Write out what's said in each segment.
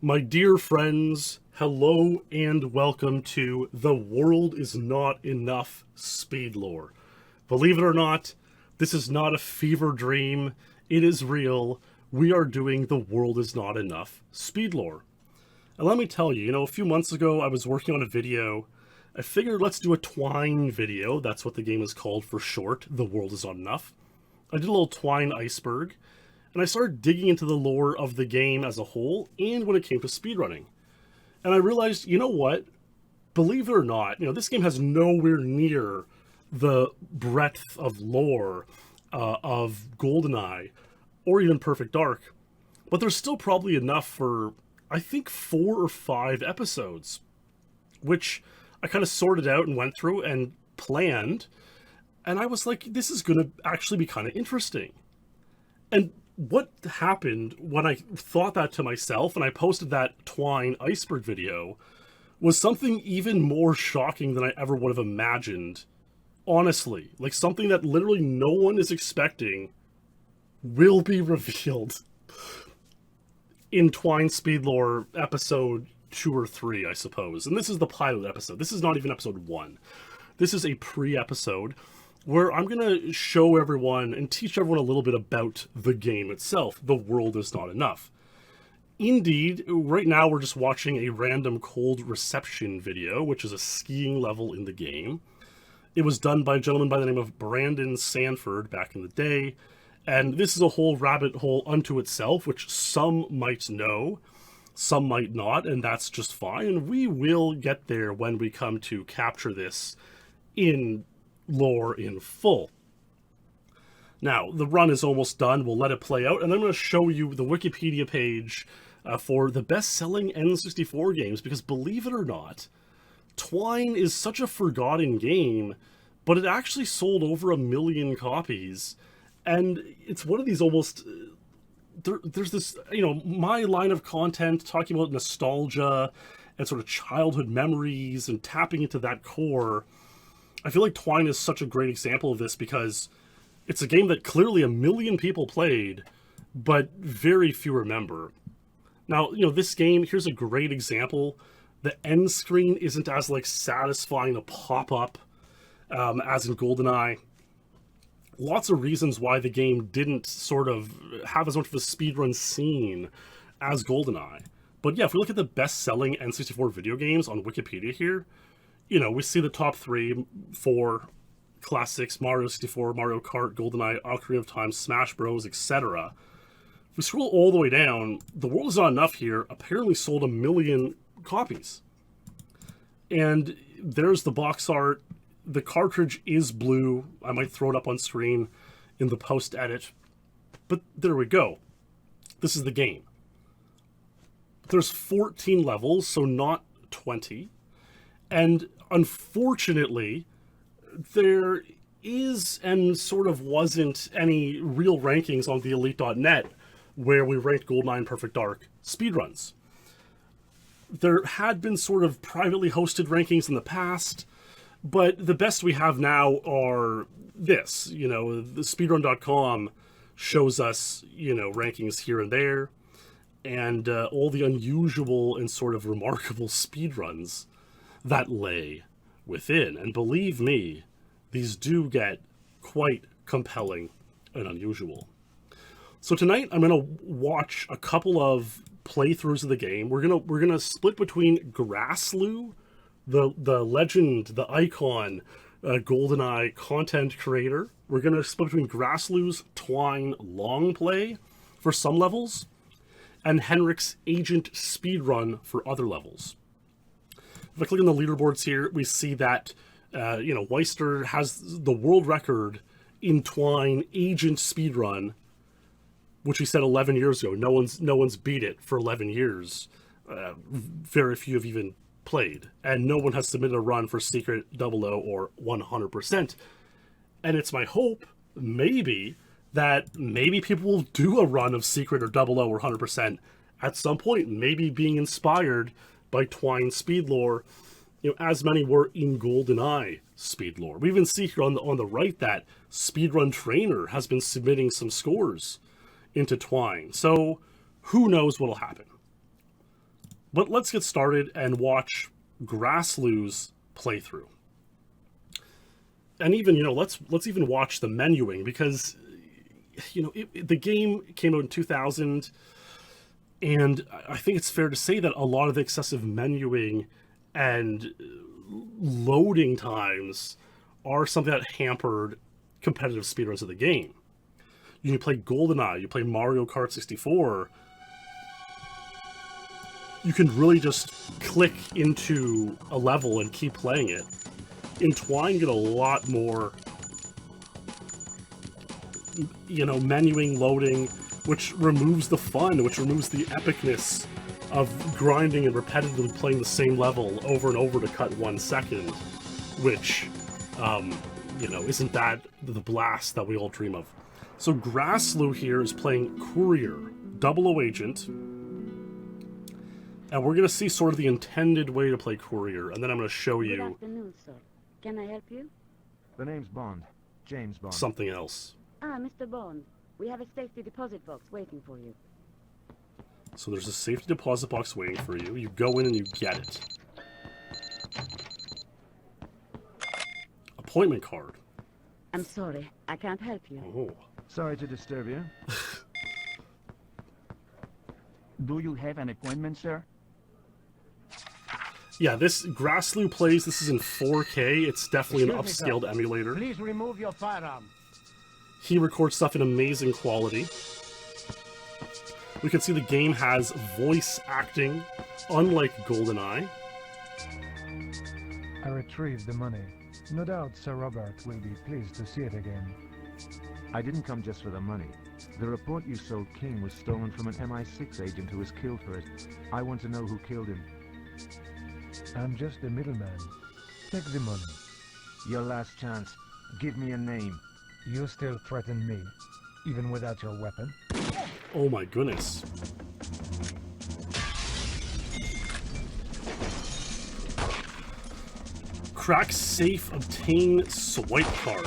My dear friends, hello and welcome to The World Is Not Enough SpeedLore. Believe it or not, this is not a fever dream. It is real. We are doing The World Is Not Enough SpeedLore. And let me tell you, a few months ago I was working on a video. I figured let's do a Twine video. That's what the game is called for short, The World Is Not Enough. I did a little Twine iceberg, and I started digging into the lore of the game as a whole and when it came to speedrunning. And I realized, you know what? Believe it or not, this game has nowhere near the breadth of lore of GoldenEye or even Perfect Dark, but there's still probably enough for, I think, 4 or 5 episodes, which I kind of sorted out and went through and planned, and I was like, this is going to actually be kind of interesting. And what happened when I thought that to myself and I posted that Twine iceberg video was something even more shocking than I ever would have imagined. Honestly, like something that literally no one is expecting will be revealed in Twine SpeedLore episode 2 or 3, I suppose. And this is the pilot episode. This is not even episode 1. This is a pre-episode where I'm going to show everyone and teach everyone a little bit about the game itself. The World Is Not Enough. Indeed, right now we're just watching a random cold reception video, which is a skiing level in the game. It was done by a gentleman by the name of Brandon Sanford back in the day, and this is a whole rabbit hole unto itself, which some might know, some might not, and that's just fine, and we will get there when we come to capture this in lore in full. Now, the run is almost done. We'll let it play out, and I'm going to show you the Wikipedia page for the best-selling N64 games, because believe it or not, Twine is such a forgotten game, but it actually sold over 1 million copies, and it's one of these almost... There's this, my line of content talking about nostalgia and sort of childhood memories and tapping into that core. I feel like Twine is such a great example of this because it's a game that clearly 1 million people played, but very few remember. Now, this game, here's a great example. The end screen isn't as, satisfying to pop up as in GoldenEye. Lots of reasons why the game didn't sort of have as much of a speedrun scene as GoldenEye. But yeah, if we look at the best-selling N64 video games on Wikipedia here, we see the top 3, 4 classics: Mario 64, Mario Kart, GoldenEye, Ocarina of Time, Smash Bros, etc. If we scroll all the way down, The World Is Not Enough here apparently sold 1 million copies. And there's the box art. The cartridge is blue. I might throw it up on screen in the post-edit. But there we go. This is the game. There's 14 levels, so not 20. And unfortunately, there is and sort of wasn't any real rankings on the Elite.net where we ranked GoldenEye and Perfect Dark speedruns. There had been sort of privately hosted rankings in the past, but the best we have now are this. The speedrun.com shows us, rankings here and there, and all the unusual and sort of remarkable speedruns that lay within. And believe me, these do get quite compelling and unusual. So tonight I'm going to watch a couple of playthroughs of the game. We're gonna split between Grassloo, the legend, the icon, GoldenEye content creator. We're gonna split between Grassloo's Twine long play for some levels, and Henrik's Agent speedrun for other levels. If I click on the leaderboards here, we see that, Weister has the world record in Twine Agent speedrun, which he said 11 years ago. No one's beat it for 11 years. Very few have even played. And no one has submitted a run for Secret, 00, or 100%. And it's my hope, maybe people will do a run of Secret or 00 or 100% at some point, maybe being inspired by Twine SpeedLore, as many were in GoldenEye SpeedLore. We even see here on the right that Speedrun Trainer has been submitting some scores into Twine. So who knows what'll happen. But let's get started and watch Grassloo's playthrough. And even, let's even watch the menuing, because, the game came out in 2000, and I think it's fair to say that a lot of the excessive menuing and loading times are something that hampered competitive speedruns of the game. You play GoldenEye, you play Mario Kart 64, you can really just click into a level and keep playing it. In Twine, you get a lot more, menuing, loading, which removes the fun, which removes the epicness of grinding and repetitively playing the same level over and over to cut 1 second, which, isn't that the blast that we all dream of. So Grassloo here is playing Courier, 00 agent, and we're going to see sort of the intended way to play Courier, and then I'm going to show you... Good afternoon, sir. Can I help you? The name's Bond. James Bond. Something else. Ah, Mr. Bond. We have a safety deposit box waiting for you. So there's a safety deposit box waiting for you. You go in and you get it. Appointment card. I'm sorry. I can't help you. Oh. Sorry to disturb you. Do you have an appointment, sir? Yeah, this Grassloo plays, this is in 4K. It's definitely an upscaled emulator. Please remove your firearm. He records stuff in amazing quality. We can see the game has voice acting, unlike GoldenEye. I retrieved the money. No doubt Sir Robert will be pleased to see it again. I didn't come just for the money. The report you sold King was stolen from an MI6 agent who was killed for it. I want to know who killed him. I'm just a middleman. Take the money. Your last chance. Give me a name. You still threaten me, even without your weapon? Oh my goodness. Crack safe, obtain swipe card.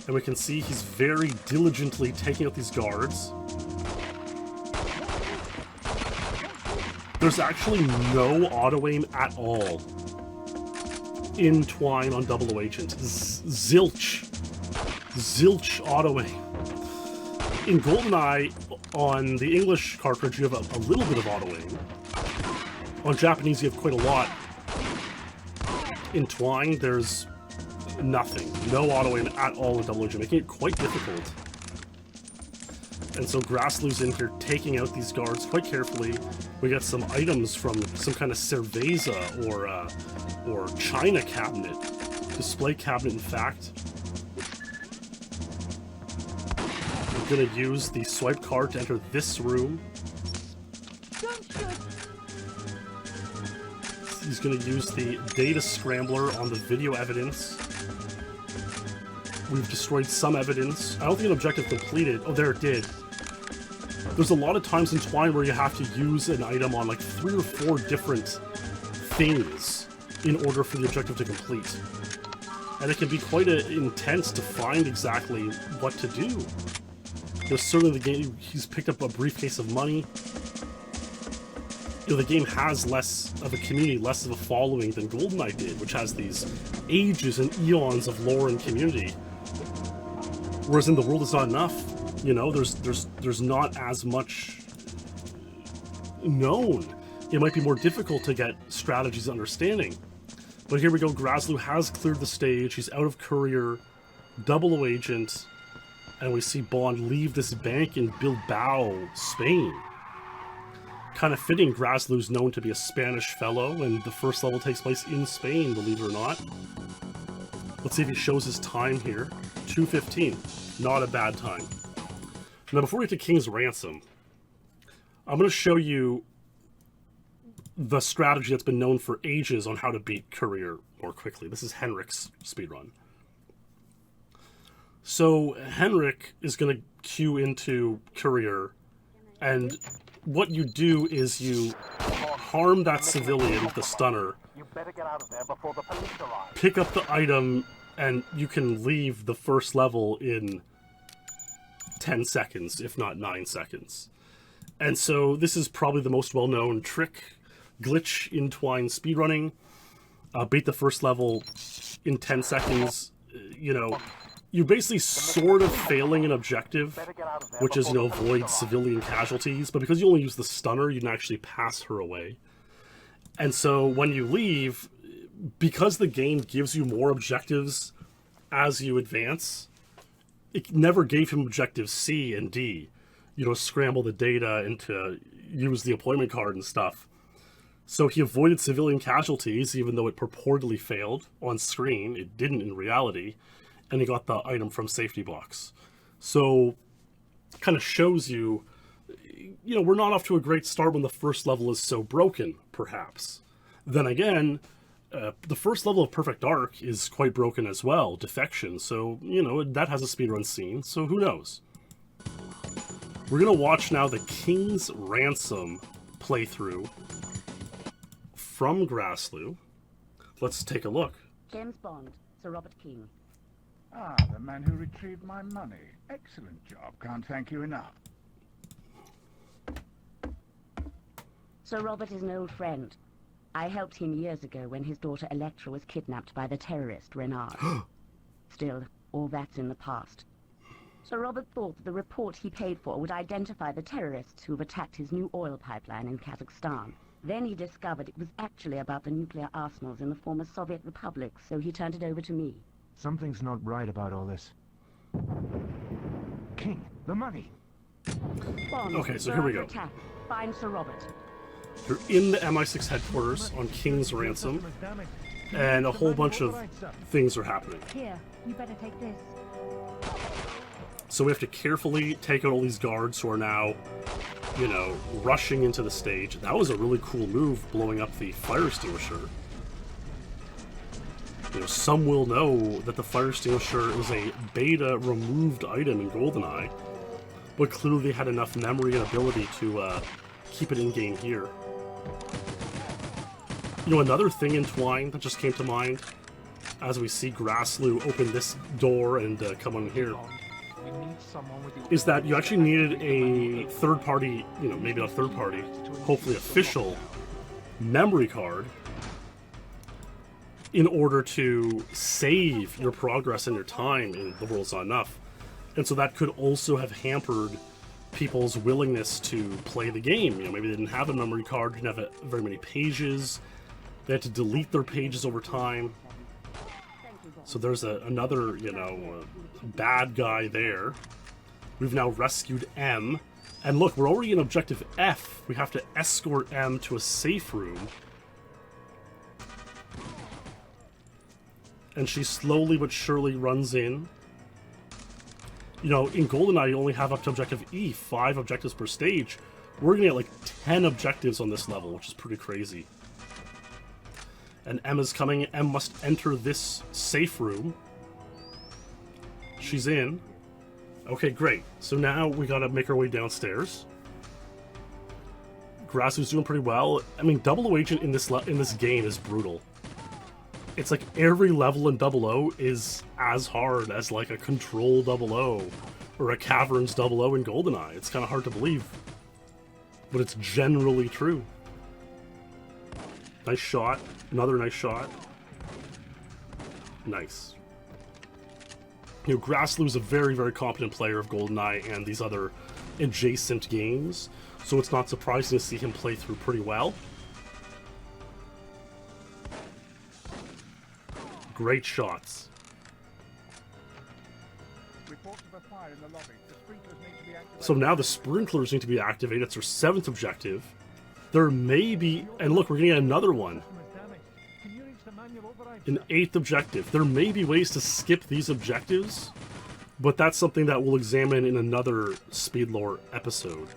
And we can see he's very diligently taking out these guards. There's actually no auto-aim at all in Twine on 00 Agent. Zilch. Zilch auto-aim. In GoldenEye, on the English cartridge, you have a little bit of auto-aim. On Japanese, you have quite a lot. In Twine, there's nothing. No auto-aim at all in 00 Agent, making it quite difficult. And so Grassloo's in here taking out these guards quite carefully. We got some items from some kind of cerveza or china cabinet. Display cabinet, in fact. We're going to use the swipe card to enter this room. He's going to use the data scrambler on the video evidence. We've destroyed some evidence. I don't think an objective completed. Oh, there it did. There's a lot of times in Twine where you have to use an item on like 3 or 4 different things in order for the objective to complete. And it can be quite intense to find exactly what to do. There's certainly the game, he's picked up a briefcase of money. The game has less of a community, less of a following than GoldenEye did, which has these ages and eons of lore and community. Whereas in The World Is Not Enough, there's not as much known. It might be more difficult to get strategies and understanding. But here we go, Grassloo has cleared the stage, he's out of Courier, 00 Agent, and we see Bond leave this bank in Bilbao, Spain. Kind of fitting, Grassloo's known to be a Spanish fellow, and the first level takes place in Spain, believe it or not. Let's see if he shows his time here. 2:15, not a bad time. Now, before we get to King's Ransom, I'm going to show you the strategy that's been known for ages on how to beat Courier more quickly. This is Henrik's speedrun. So, Henrik is going to queue into Courier, and what you do is you harm that civilian with the stunner, pick up the item, and you can leave the first level in 10 seconds, if not 9 seconds. And so this is probably the most well-known trick glitch in Twine speedrunning. Beat the first level in 10 seconds. You know, you're basically sort of failing an objective, which is, you know, avoid civilian casualties. But because you only use the stunner, you can actually pass her away. And so when you leave, because the game gives you more objectives as you advance, it never gave him objectives C and D. You know, scramble the data and to use the appointment card and stuff. So he avoided civilian casualties, even though it purportedly failed on screen. It didn't in reality. And he got the item from safety box. So kind of shows you, you know, we're not off to a great start when the first level is so broken, perhaps. Then again, the first level of Perfect Dark is quite broken as well, Defection. So, you know, that has a speedrun scene, so who knows? We're going to watch now the King's Ransom playthrough from Grassloo. Let's take a look. James Bond, Sir Robert King. Ah, the man who retrieved my money. Excellent job. Can't thank you enough. Sir Robert is an old friend. I helped him years ago when his daughter Electra was kidnapped by the terrorist Renard. Still, all that's in the past. Sir Robert thought that the report he paid for would identify the terrorists who have attacked his new oil pipeline in Kazakhstan. Then he discovered it was actually about the nuclear arsenals in the former Soviet republics, so he turned it over to me. Something's not right about all this. King, the money! Bond, Okay, so we're here we under go. attack. Find Sir Robert. They're in the MI6 headquarters on King's Ransom, and a whole bunch of things are happening. Here, you better take this. So we have to carefully take out all these guards who are now, you know, rushing into the stage. That was a really cool move, blowing up the fire extinguisher. You know, some will know that the fire extinguisher is a beta removed item in GoldenEye, but clearly they had enough memory and ability to keep it in-game here. You know, another thing in Twine that just came to mind, as we see Grassloo open this door and come on here, is that you actually needed a third-party, you know, maybe not third-party, hopefully official memory card in order to save your progress and your time in The World's Not Enough. And so that could also have hampered people's willingness to play the game. You know, maybe they didn't have a memory card, didn't have very many pages, they had to delete their pages over time. So there's another, you know, bad guy there. We've now rescued M. And look, we're already in Objective F. We have to escort M to a safe room. And she slowly but surely runs in. You know, in GoldenEye, you only have up to Objective E, 5 objectives per stage. We're gonna get like 10 objectives on this level, which is pretty crazy. And Emma's coming. Em must enter this safe room. She's in. Okay, great. So now we gotta make our way downstairs. Grassloo's doing pretty well. I mean, 00 Agent in this game is brutal. It's like every level in 00 is as hard as like a Control 00 or a Caverns 00 in GoldenEye. It's kind of hard to believe, but it's generally true. Nice shot. Another nice shot. Nice. You know, Grassloo is a very, very competent player of GoldenEye and these other adjacent games, so it's not surprising to see him play through pretty well. Great shots. Reports of a fire in the lobby. The sprinklers need to be activated. So now the sprinklers need to be activated. It's our 7th objective. There may be, and look, we're getting another one. An 8th objective. There may be ways to skip these objectives, but that's something that we'll examine in another SpeedLore episode.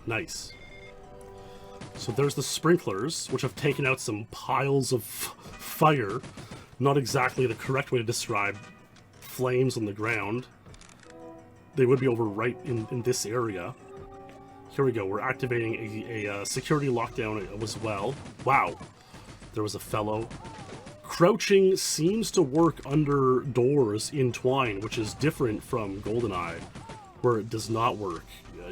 Nice. So there's the sprinklers, which have taken out some piles of fire. Not exactly the correct way to describe flames on the ground. They would be over right in this area. Here we go. We're activating a security lockdown as well. Wow. There was a fellow. Crouching seems to work under doors in Twine, which is different from GoldenEye, where it does not work.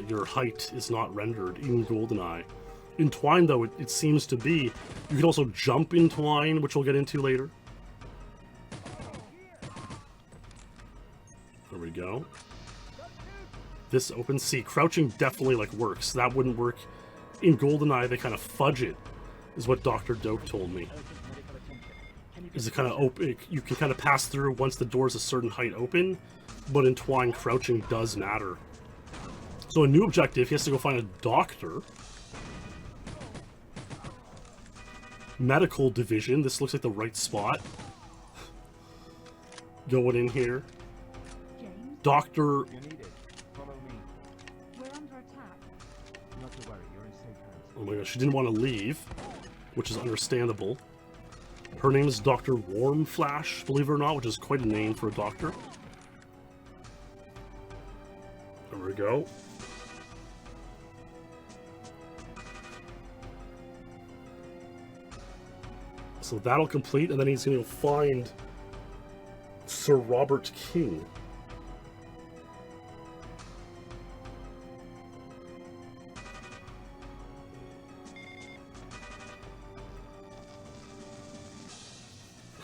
your height is not rendered in GoldenEye. In Twine, though, it seems to be. You can also jump in Twine, which we'll get into later. There we go. This open sea. Crouching definitely, like, works. That wouldn't work. In GoldenEye, they kind of fudge it, is what Dr. Doak told me. Is it kind of open? You can kind of pass through once the door's a certain height open, but in Twine, crouching does matter. So a new objective, he has to go find a doctor. Medical division. This looks like the right spot. Going in here. James, Doctor. You need it. Follow me. we're under attack. Not to worry, you're in safe hands. Oh my gosh, she didn't want to leave, which is understandable. Her name is Dr. Warmflash, believe it or not, which is quite a name for a doctor. There we go. So that'll complete, and then he's going to find Sir Robert King.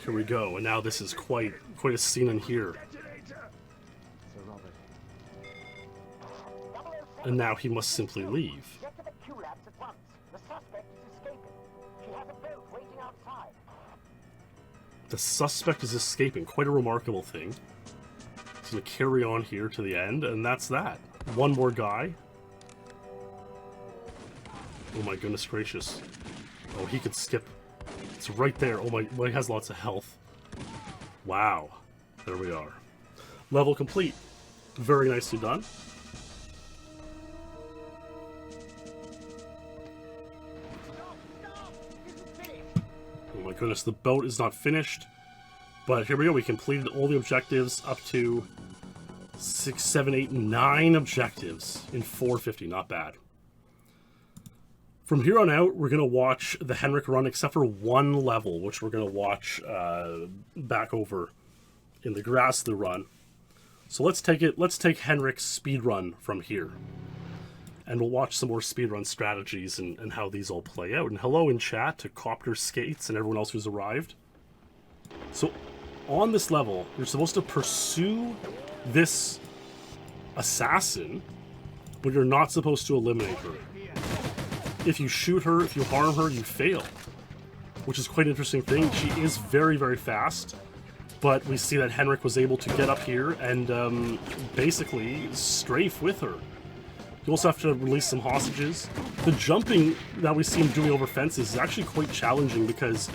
Here we go, and now this is quite a scene in here. Sir Robert. And now he must simply leave. Get to the Q-Labs at once. The suspect is escaping. She has a boat waiting outside. The suspect is escaping. Quite a remarkable thing. He's going to carry on here to the end, and that's that. One more guy. Oh my goodness gracious. Oh, he could skip. It's right there. Oh my, well, he has lots of health. Wow. There we are. Level complete. Very nicely done. Oh my goodness, the boat is not finished. But here we go. We completed all the objectives up to 6, 7, 8, 9 objectives in 450. Not bad. From here on out, we're going to watch the Henrik run, except for one level, which we're going to watch back over in the grass of the run. So let's take Henrik's speedrun from here. And we'll watch some more speedrun strategies and how these all play out. And hello in chat to Copter Skates and everyone else who's arrived. So on this level, you're supposed to pursue this assassin, but you're not supposed to eliminate her. If you shoot her, if you harm her, you fail. Which is quite an interesting thing. She is very, very fast. But we see that Henrik was able to get up here and basically strafe with her. You also have to release some hostages. The jumping that we see him doing over fences is actually quite challenging because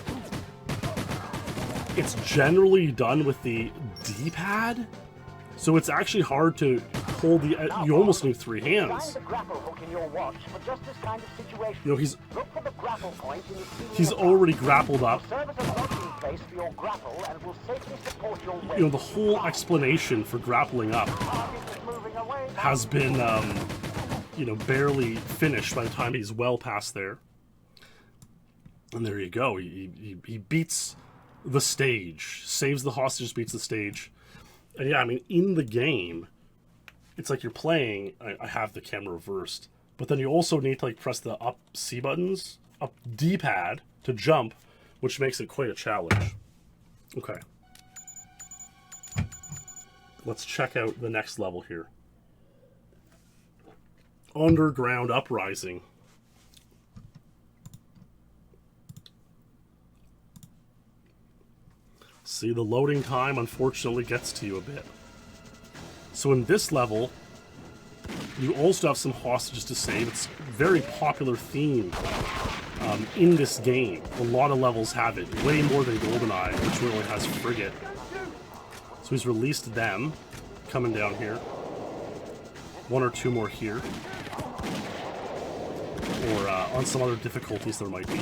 it's generally done with the D-pad. So it's actually hard to hold the... you almost need 3 hands. Find the grapple hook in your watch for just this kind of situation. You know, he's Look for the grapple point in the ceiling he's above. already grappled up. Serve as a locking place for your grapple and will safely support your weight. You know, the whole explanation for grappling up Target is moving away now. has been, you know, barely finished by the time he's well past there. And there you go. He beats the stage. Saves the hostages, beats the stage. And yeah, I mean, in the game, it's like you're playing... I have the camera reversed. But then you also need to, like, press the up C buttons, up D-pad to jump, which makes it quite a challenge. Okay. Let's check out the next level here. Underground Uprising. See, the loading time unfortunately gets to you a bit. So in this level, you also have some hostages to save. It's a very popular theme in this game. A lot of levels have it, way more than GoldenEye, which really has Frigate. So he's released them, coming down here. 1 or 2 more here. Or on some other difficulties there might be.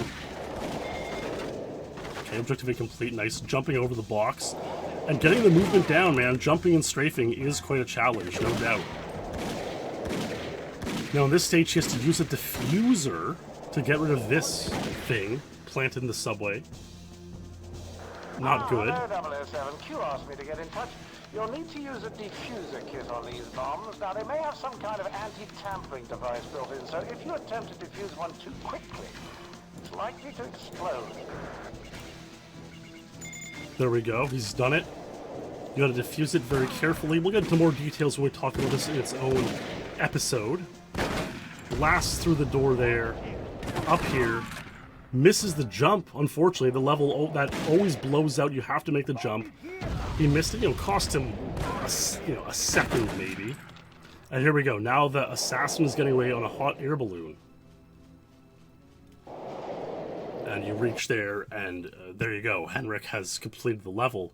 Okay, objective incomplete. Nice. Jumping over the box. And getting the movement down, man. Jumping and strafing is quite a challenge, no doubt. Now, in this stage, he has to use a diffuser to get rid of this thing planted in the subway. Not good. Hello, 007. Q asked me to get in touch. You'll need to use a diffuser kit on these bombs. Now, they may have some kind of anti-tampering device built in, so if you attempt to defuse one too quickly, it's likely to explode. There we go. He's done it. You gotta defuse it very carefully. We'll get into more details when we talk about this in its own episode. Blasts through the door there. Up here. Misses the jump, unfortunately. The level that always blows out, you have to make the jump. He missed it, cost him a second maybe. And here we go. Now the assassin is getting away on a hot air balloon. And you reach there, and there you go. Henrik has completed the level.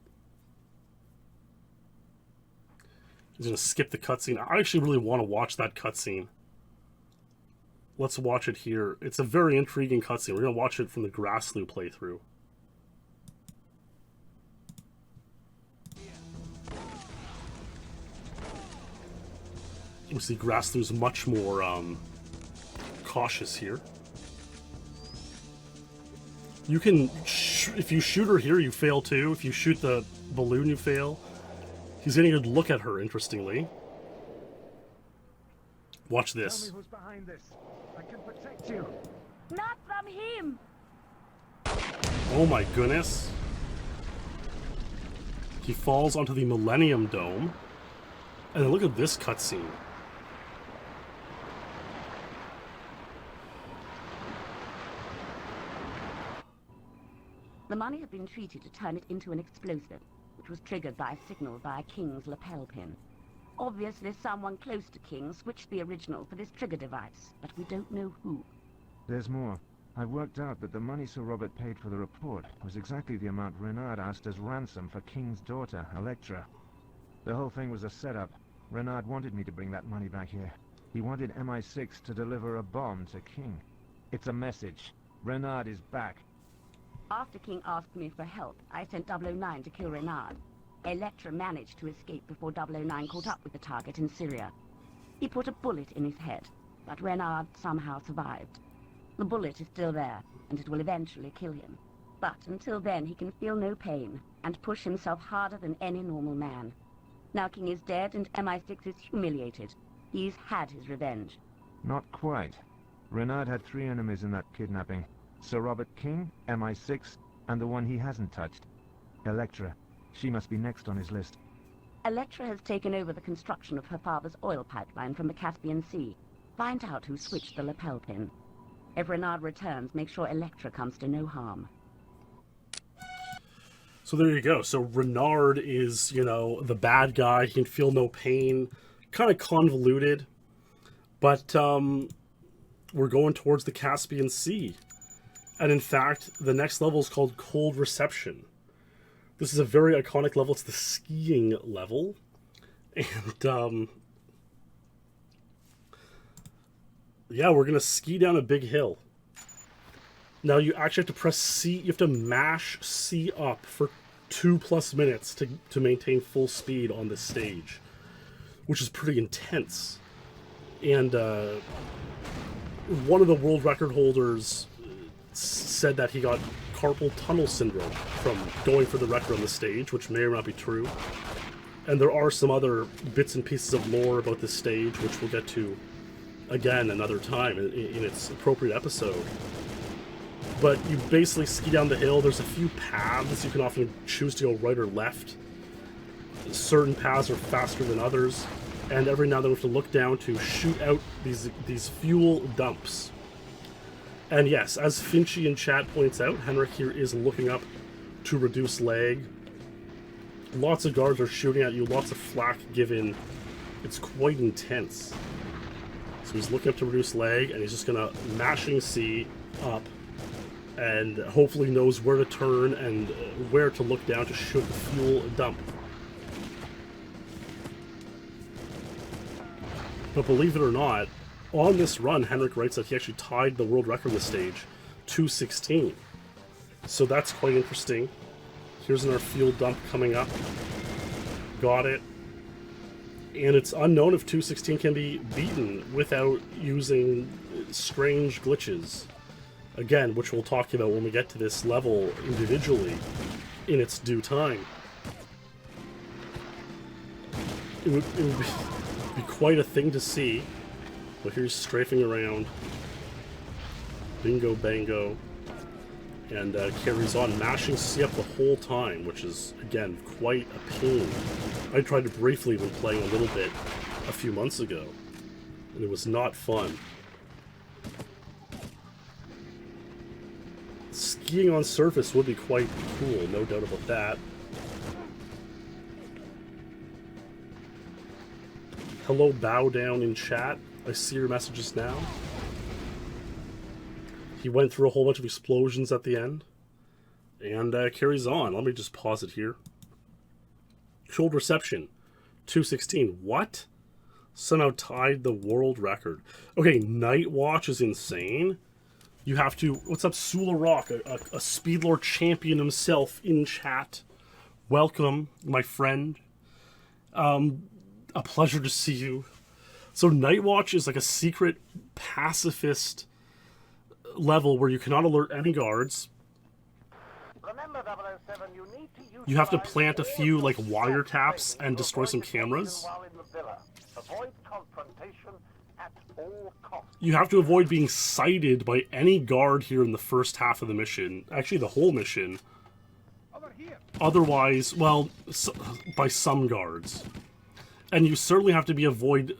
He's going to skip the cutscene. I actually really want to watch that cutscene. Let's watch it here. It's a very intriguing cutscene. We're going to watch it from the Grassloo playthrough. You see Grassloo's much more cautious here. You can, if you shoot her here, you fail too. If you shoot the balloon, you fail. He's getting a good look at her, interestingly. Watch this. Tell me who's behind this. I can protect you. Not from him! Oh my goodness. He falls onto the Millennium Dome. And then look at this cutscene. The money had been treated to turn it into an explosive, which was triggered by a signal via King's lapel pin. Obviously, someone close to King switched the original for this trigger device, but we don't know who. There's more. I worked out that the money Sir Robert paid for the report was exactly the amount Renard asked as ransom for King's daughter, Electra. The whole thing was a setup. Renard wanted me to bring that money back here. He wanted MI6 to deliver a bomb to King. It's a message. Renard is back. After King asked me for help, I sent 009 to kill Renard. Electra managed to escape before 009 caught up with the target in Syria. He put a bullet in his head, but Renard somehow survived. The bullet is still there, and it will eventually kill him. But until then, he can feel no pain, and push himself harder than any normal man. Now King is dead, and MI6 is humiliated. He's had his revenge. Not quite. Renard had 3 enemies in that kidnapping. Sir Robert King, MI6, and the one he hasn't touched. Electra. She must be next on his list. Electra has taken over the construction of her father's oil pipeline from the Caspian Sea. Find out who switched the lapel pin. If Renard returns, make sure Electra comes to no harm. So there you go. So Renard is, the bad guy. He can feel no pain. Kind of convoluted. But we're going towards the Caspian Sea. And in fact, the next level is called Cold Reception. This is a very iconic level. It's the skiing level. And, yeah, we're going to ski down a big hill. Now, you actually have to press C. You have to mash C up for 2+ minutes to maintain full speed on this stage, which is pretty intense. And one of the world record holders said that he got carpal tunnel syndrome from going for the record on the stage, which may or may not be true. And there are some other bits and pieces of lore about this stage, which we'll get to again another time in its appropriate episode. But you basically ski down the hill. There's a few paths. You can often choose to go right or left. Certain paths are faster than others. And every now and then we have to look down to shoot out these fuel dumps. And yes, as Finchy in chat points out, Henrik here is looking up to reduce lag. Lots of guards are shooting at you, lots of flak given. It's quite intense. So he's looking up to reduce lag, and he's just gonna mashing C up, and hopefully knows where to turn and where to look down to shoot the fuel dump. But believe it or not, on this run, Henrik writes that he actually tied the world record on the stage, 2:16. So that's quite interesting. Here's our fuel dump coming up. Got it. And it's unknown if 2:16 can be beaten without using strange glitches. Again, which we'll talk about when we get to this level individually in its due time. it would be quite a thing to see. But here's strafing around. Bingo bango. And carries on, mashing C up the whole time, which is, again, quite a pain. I tried it briefly when playing a little bit a few months ago, and it was not fun. Skiing on surface would be quite cool, no doubt about that. Hello, bow down in chat. I see your messages now. He went through a whole bunch of explosions at the end. And carries on. Let me just pause it here. Controlled reception. 216. What? Somehow tied the world record. Okay, Night Watch is insane. You have to... What's up, Sula Rock? A SpeedLore champion himself in chat. Welcome, my friend. A pleasure to see you. So Night Watch is like a secret pacifist level where you cannot alert any guards. Remember, 007, you need to You have to plant a few like wiretaps and destroy some cameras. Avoid confrontation at all costs. You have to avoid being sighted by any guard here in the first half of the mission. Actually, the whole mission. Otherwise, well, by some guards. And you certainly have to be avoid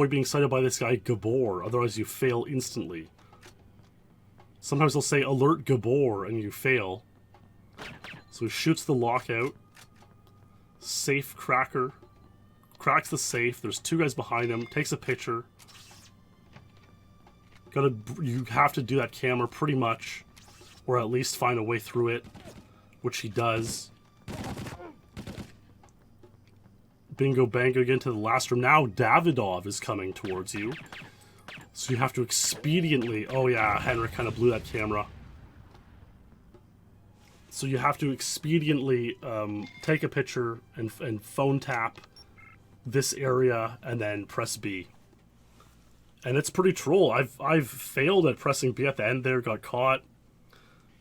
being sighted by this guy Gabor, otherwise you fail instantly. Sometimes they'll say alert Gabor and you fail. So he shoots the lockout. Safe cracker. Cracks the safe. There's two guys behind him. Takes a picture. You have to do that camera pretty much. Or at least find a way through it. Which he does. Bingo bango again to the last room. Now Davidov is coming towards you. So you have to expediently... Oh yeah, Henrik kind of blew that camera. So you have to expediently take a picture and phone tap this area and then press B. And it's pretty troll. I've failed at pressing B at the end there, got caught.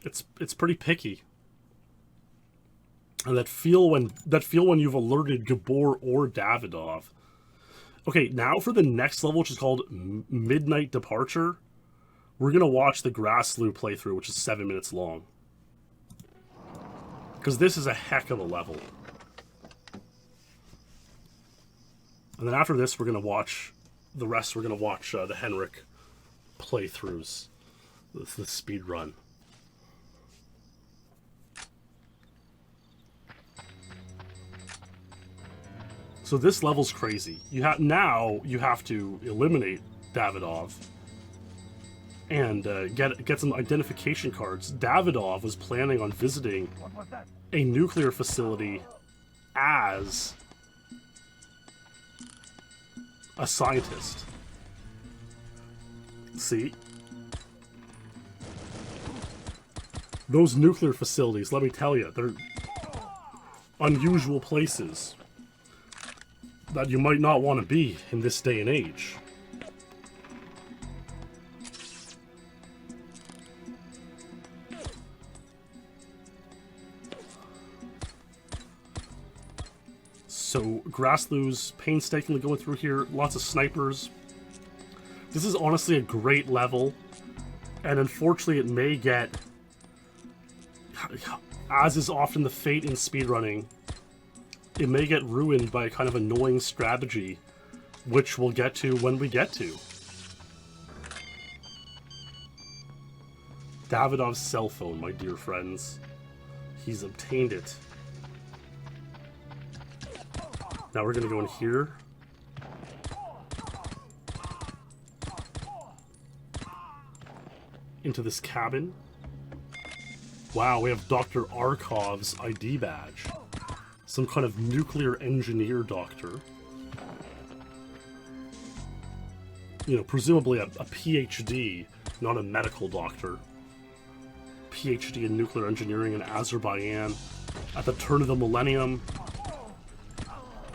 It's pretty picky. And that feel when you've alerted Gabor or Davidov. Okay, now for the next level, which is called Midnight Departure, we're going to watch the Grassloo playthrough, which is 7 minutes long. Because this is a heck of a level. And then after this, we're going to watch the rest. We're going to watch the Henrik playthroughs, the speed run. So this level's crazy. Now you have to eliminate Davidov and get some identification cards. Davidov was planning on visiting a nuclear facility as a scientist. See? Those nuclear facilities, let me tell you, they're unusual places that you might not want to be in this day and age. So Grassloo's painstakingly going through here, lots of snipers. This is honestly a great level, and unfortunately it may get, as is often the fate in speedrunning, it may get ruined by a kind of annoying strategy, which we'll get to when we get to. Davidov's cell phone, my dear friends. He's obtained it. Now we're going to go in here. Into this cabin. Wow, we have Dr. Arkov's ID badge. Some kind of nuclear engineer doctor. You know, presumably a PhD, not a medical doctor. PhD in nuclear engineering in Azerbaijan at the turn of the millennium.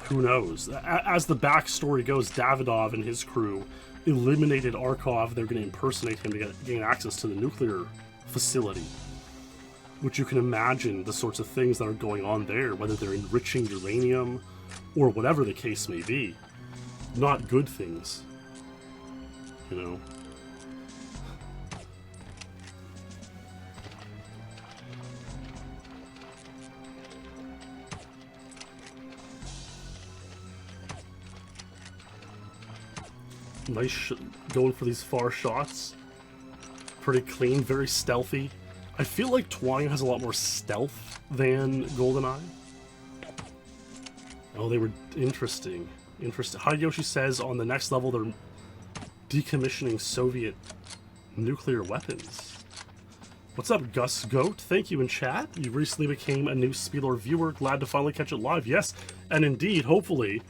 Who knows? As the backstory goes, Davidov and his crew eliminated Arkov. They're going to impersonate him to gain access to the nuclear facility. Which you can imagine the sorts of things that are going on there, whether they're enriching uranium or whatever the case may be. Not good things, you know. Nice going for these far shots. Pretty clean, very stealthy. I feel like Twine has a lot more stealth than GoldenEye. Oh, they were interesting. Interesting. Hideyoshi says on the next level they're decommissioning Soviet nuclear weapons. What's up, Gus Goat? Thank you in chat. You recently became a new SpeedLore viewer. Glad to finally catch it live. Yes, and indeed, hopefully,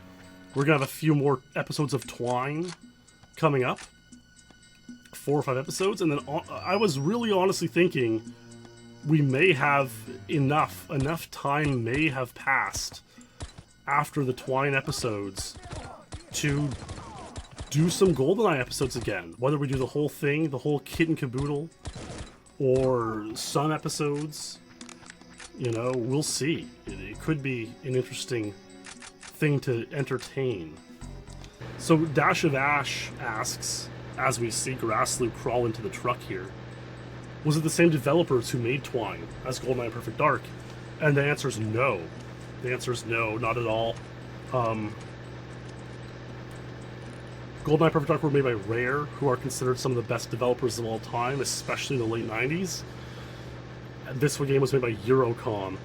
we're gonna have a few more episodes of Twine coming up. 4 or 5 episodes, and then I was really honestly thinking we may have enough time may have passed after the Twine episodes to do some GoldenEye episodes again. Whether we do the whole thing, the whole kit and caboodle, or some episodes, you know, we'll see. It could be an interesting thing to entertain. So Dash of Ash asks, as we see Grassloo crawl into the truck here, was it the same developers who made Twine as GoldenEye Perfect Dark? And the answer is no. The answer is no, not at all. GoldenEye Perfect Dark were made by Rare, who are considered some of the best developers of all time, especially in the late 90s. And this game was made by Eurocom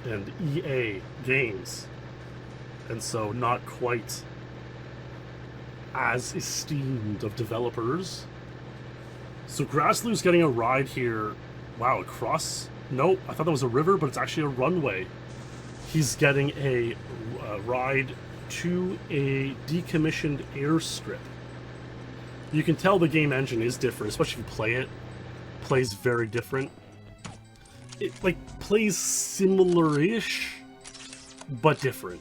and EA Games. And so not quite as esteemed of developers. So Grassloo's getting a ride here. Wow, across? Nope, I thought that was a river, but it's actually a runway. He's getting a ride to a decommissioned airstrip. You can tell the game engine is different, especially if you play it. Plays very different. It like plays similar-ish, but different.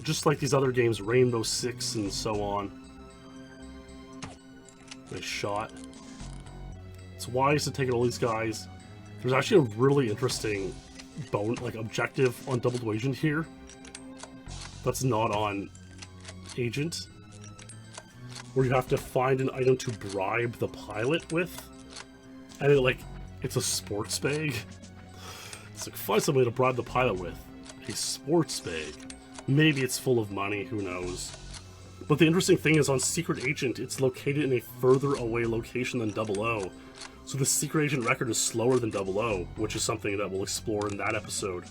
Just like these other games, Rainbow Six and so on. Nice shot. It's wise to take all these guys. There's actually a really interesting objective on Double Agent here. That's not on Agent. Where you have to find an item to bribe the pilot with. And it's a sports bag. It's like, find somebody to bribe the pilot with. A sports bag. Maybe it's full of money, who knows. But the interesting thing is on Secret Agent, it's located in a further away location than 00. So the Secret Agent record is slower than 00, which is something that we'll explore in that episode.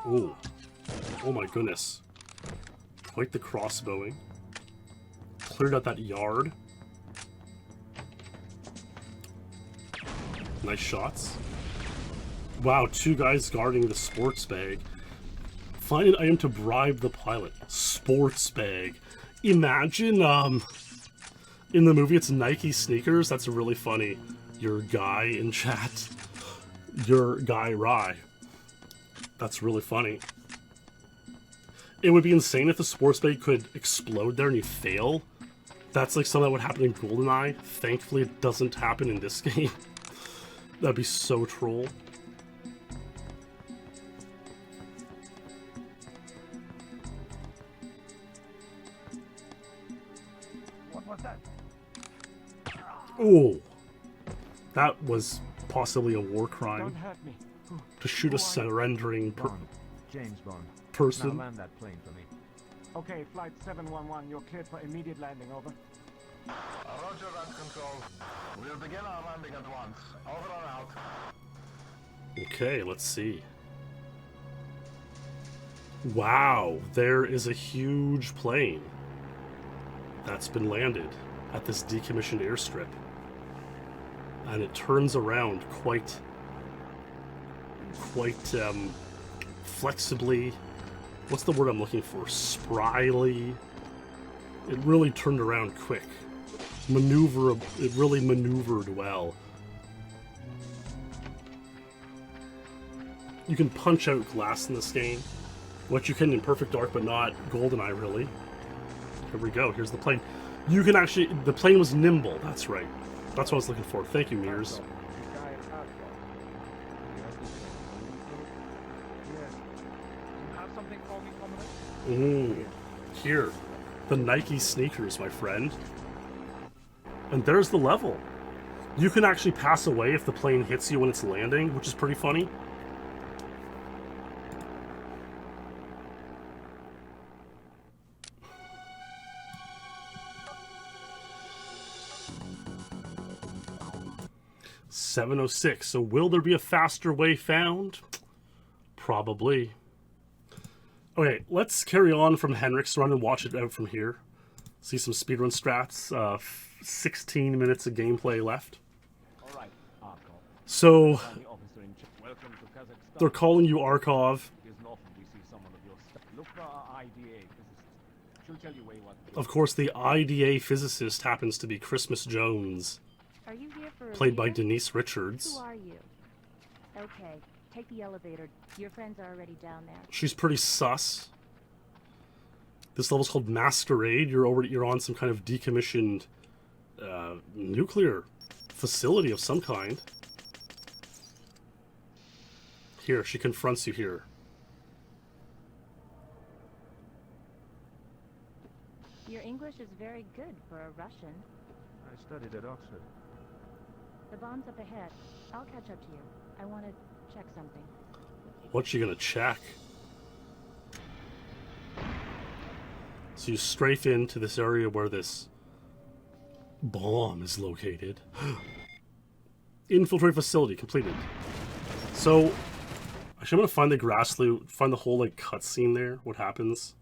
Ooh. Oh my goodness. Quite the crossbowing. Cleared out that yard. Nice shots. Wow, 2 guys guarding the sports bag. Find an item to bribe the pilot. Sports bag. Imagine, in the movie it's Nike sneakers. That's really funny. Your guy in chat. Your guy Rye. That's really funny. It would be insane if the sports bag could explode there and you fail. That's like something that would happen in GoldenEye. Thankfully it doesn't happen in this game. That'd be so troll. Oh, that was possibly a war crime. To shoot a surrendering James Bond. person. Now land that plane for me. Okay, Flight 711, you're cleared for immediate landing, over. Roger that, Control. We'll begin our landing at once. Over and out. Okay, let's see. Wow, there is a huge plane that's been landed at this decommissioned airstrip. And it turns around quite flexibly. What's the word I'm looking for? Spryly. It really turned around quick. It really maneuvered well. You can punch out glass in this game, what you can in Perfect Dark, but not GoldenEye, really. Here we go. Here's the plane. You can actually... The plane was nimble. That's right. That's what I was looking for. Thank you, Mears. Ooh, here. The Nike sneakers, my friend. And there's the level. You can actually pass away if the plane hits you when it's landing, which is pretty funny. $7:06. So will there be a faster way found? Probably. Okay, let's carry on from Henrik's run and watch it out from here. See some speedrun strats. 16 minutes of gameplay left. So, they're calling you Arkhov. Of course, the IDA physicist happens to be Christmas Jones, Are you here for a played by reason? Denise Richards. Who are you? Okay, take the elevator. Your friends are already down there. She's pretty sus. This level's called Masquerade. You're on some kind of decommissioned nuclear facility of some kind. Here, she confronts you here. Your English is very good for a Russian. I studied at Oxford. The bomb's up ahead. I'll catch up to you. I want to check something. What's she gonna check? So you strafe into this area where this bomb is located. Infiltrate facility completed. So, actually, I'm gonna find the grass loot, find the whole like cutscene there. What happens?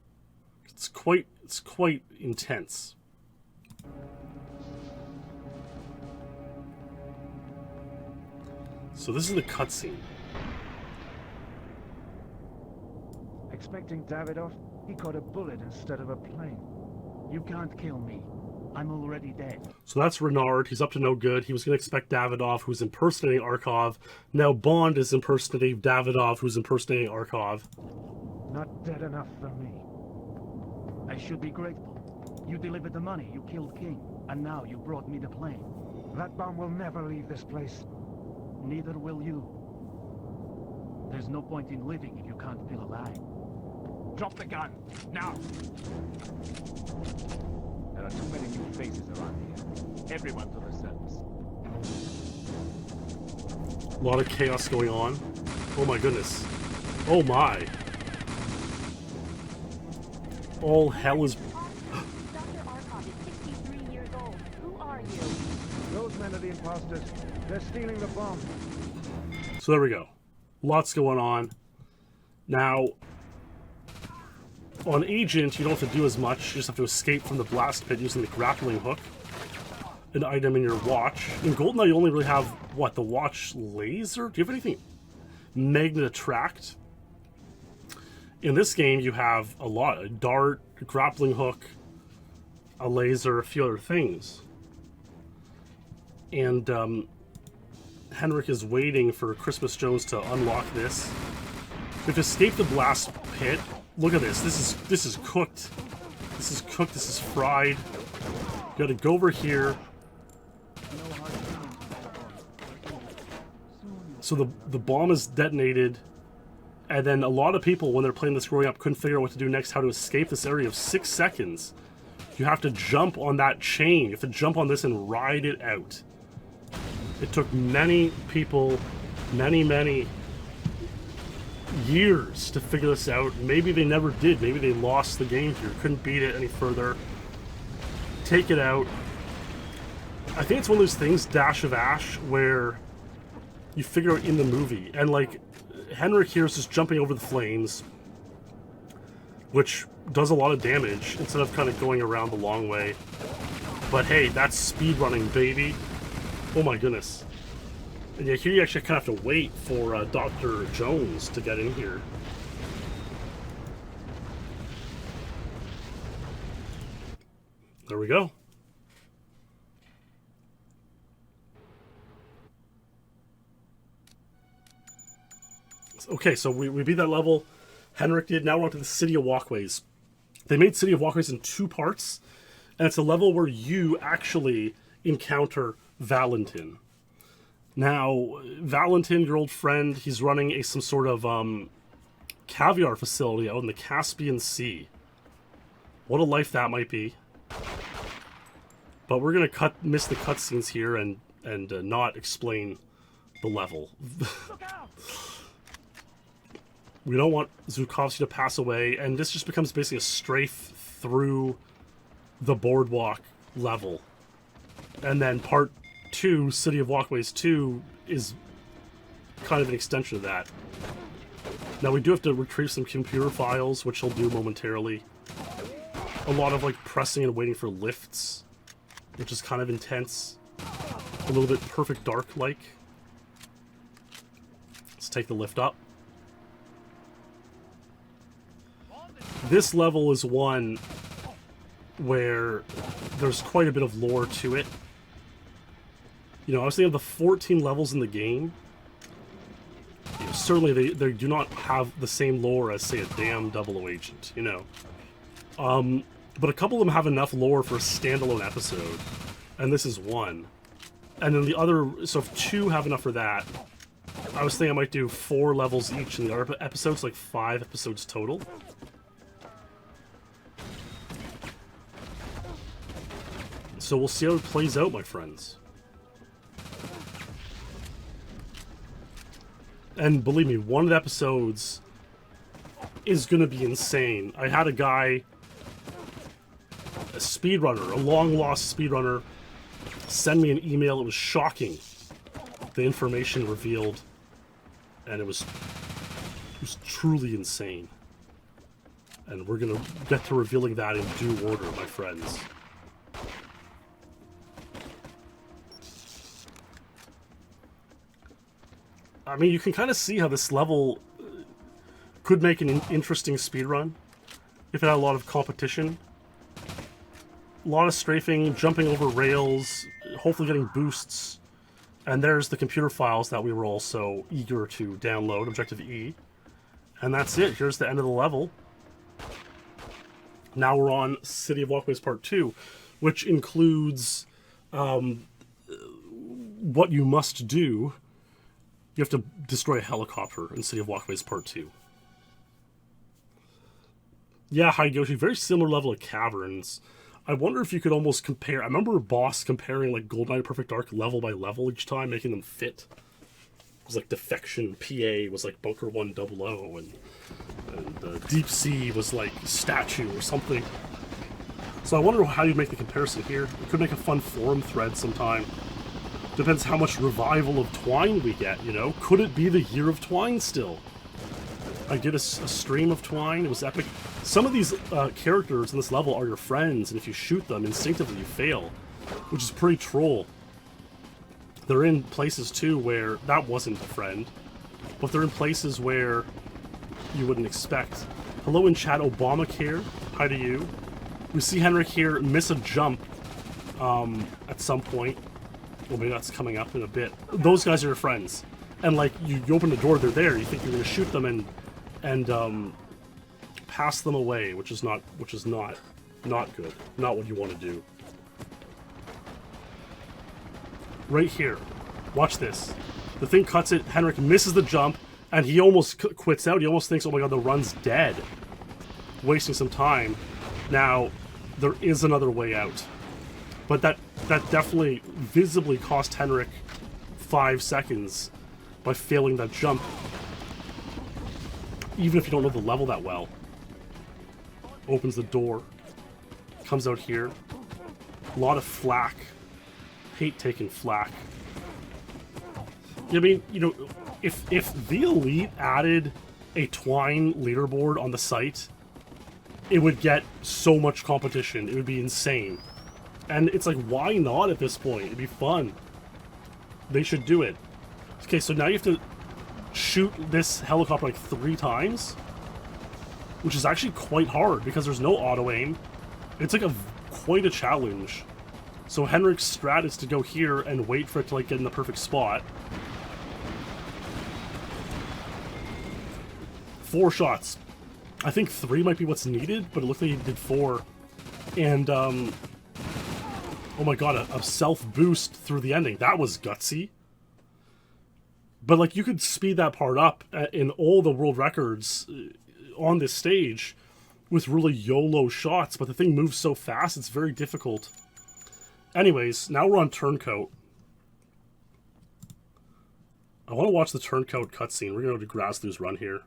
It's quite intense. So this is the cutscene. Expecting Davidoff, he caught a bullet instead of a plane. You can't kill me. I'm already dead. So that's Renard. He's up to no good. He was going to expect Davidoff, who's impersonating Arkhov. Now Bond is impersonating Davidoff, who's impersonating Arkhov. Not dead enough for me. I should be grateful. You delivered the money, you killed King, and now you brought me the plane. That bomb will never leave this place. Neither will you. There's no point in living if you can't feel alive. Drop the gun, now! There are too many new faces around here. Everyone to themselves. A lot of chaos going on. Oh my goodness. Oh my. All hell is... Dr. Arkhov is 63 years old. Who are you? Those men are the imposters. They're stealing the bomb. So there we go. Lots going on. Now, on Agent, you don't have to do as much. You just have to escape from the blast pit using the grappling hook. An item in your watch. In GoldenEye, you only really have, what, the watch laser? Do you have anything? Magnet attract? In this game, you have a lot. A dart, a grappling hook, a laser, a few other things. And, Henrik is waiting for Christmas Jones to unlock this. We have to escape the blast pit. Look at this. This is cooked. This is cooked. This is fried. You gotta go over here. So the bomb is detonated, and then a lot of people, when they're playing this growing up, couldn't figure out what to do next, how to escape this area of 6 seconds. You have to jump on that chain. You have to jump on this and ride it out. It took many people, many years to figure this out. Maybe they never did. Maybe they lost the game here. Couldn't beat it any further. Take it out. I think it's one of those things, Dash of Ash, where you figure out in the movie. And like, Henrik here is just jumping over the flames, which does a lot of damage instead of kind of going around the long way. But hey, that's speedrunning, baby. Oh my goodness. And yeah, here you actually kind of have to wait for Dr. Jones to get in here. There we go. Okay, so we beat that level. Henrik did. Now we're on to the City of Walkways. They made City of Walkways in 2 parts, and it's a level where you actually encounter Valentin. Now, Valentin, your old friend, he's running some sort of caviar facility out in the Caspian Sea. What a life that might be. But we're gonna miss the cutscenes here and not explain the level. We don't want Zukovsky to pass away, and this just becomes basically a strafe through the boardwalk level. And then part 2, City of Walkways 2, is kind of an extension of that. Now we do have to retrieve some computer files, which I'll do momentarily. A lot of like pressing and waiting for lifts, which is kind of intense. A little bit Perfect Dark-like. Let's take the lift up. This level is one where there's quite a bit of lore to it. You know, I was thinking of the 14 levels in the game. You know, certainly they do not have the same lore as, say, a damn 00 agent, you know. But a couple of them have enough lore for a standalone episode, and this is one. And then the other, so if 2 have enough for that, I was thinking I might do 4 levels each in the other episodes, like 5 episodes total. So we'll see how it plays out, my friends. And believe me, one of the episodes is going to be insane. I had a guy, a speedrunner, a long-lost speedrunner, send me an email. It was shocking, the information revealed, and it was truly insane. And we're going to get to revealing that in due order, my friends. I mean, you can kind of see how this level could make an interesting speedrun if it had a lot of competition. A lot of strafing, jumping over rails, hopefully getting boosts. And there's the computer files that we were also eager to download, Objective E. And that's it. Here's the end of the level. Now we're on City of Walkways Part 2, which includes what you must do. You have to destroy a helicopter in City of Walkways Part 2. Yeah, Hideyoshi, very similar level of caverns. I wonder if you could almost compare... I remember Boss comparing like GoldenEye Perfect Dark level by level each time, making them fit. It was like Defection PA was like Bunker 100, and Deep Sea was like Statue or something. So I wonder how you'd make the comparison here. We could make a fun forum thread sometime. Depends how much revival of Twine we get, you know? Could it be the year of Twine still? I did a stream of Twine, it was epic. Some of these characters in this level are your friends, and if you shoot them, instinctively you fail, which is pretty troll. They're in places, too, where that wasn't a friend, but they're in places where you wouldn't expect. Hello in chat, Obamacare, hi to you. We see Henrik here miss a jump at some point. Well, maybe that's coming up in a bit. Those guys are your friends. And, like, you open the door, they're there. You think you're going to shoot them and pass them away, which is not good. Not what you want to do. Right here. Watch this. The thing cuts it, Henrik misses the jump, and he almost quits out. He almost thinks, oh my god, the run's dead. Wasting some time. Now, there is another way out. But that definitely visibly cost Henrik 5 seconds by failing that jump. Even if you don't know the level that well. Opens the door. Comes out here. A lot of flack. Hate taking flack. I mean, you know, if the Elite added a Twine leaderboard on the site, it would get so much competition. It would be insane. And it's like, why not at this point? It'd be fun. They should do it. Okay, so now you have to shoot this helicopter like 3 times, which is actually quite hard because there's no auto-aim. It's like quite a challenge. So Henrik's strat is to go here and wait for it to like get in the perfect spot. 4 shots. I think 3 might be what's needed, but it looked like he did 4. And, oh my god, a self-boost through the ending. That was gutsy. But, like, you could speed that part up in all the world records on this stage. with really YOLO shots, but the thing moves so fast, it's very difficult. Anyways, now we're on Turncoat. I want to watch the Turncoat cutscene. We're going to go to Grassley's Run here,